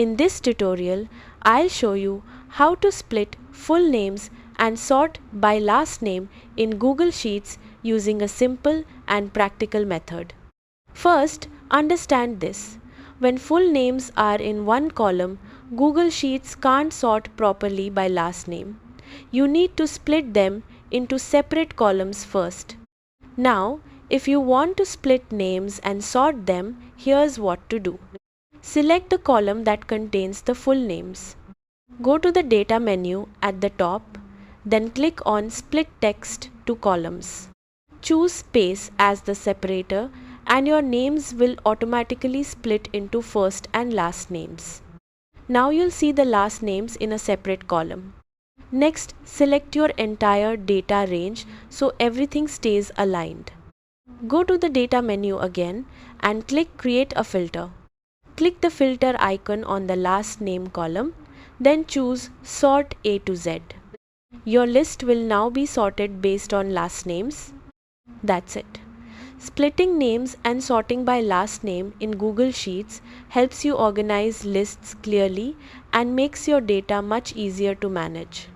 In this tutorial, I'll show you how to split full names and sort by last name in Google Sheets using a simple and practical method. First, understand this. When full names are in one column, Google Sheets can't sort properly by last name. You need to split them into separate columns first. Now, if you want to split names and sort them, here's what to do. Select the column that contains the full names. Go to the Data menu at the top, then click on Split Text to Columns. Choose Space as the separator and your names will automatically split into first and last names. Now you'll see the last names in a separate column. Next, select your entire data range so everything stays aligned. Go to the Data menu again and click Create a Filter. Click the filter icon on the last name column, then choose Sort A to Z. Your list will now be sorted based on last names. That's it. Splitting names and sorting by last name in Google Sheets helps you organize lists clearly and makes your data much easier to manage.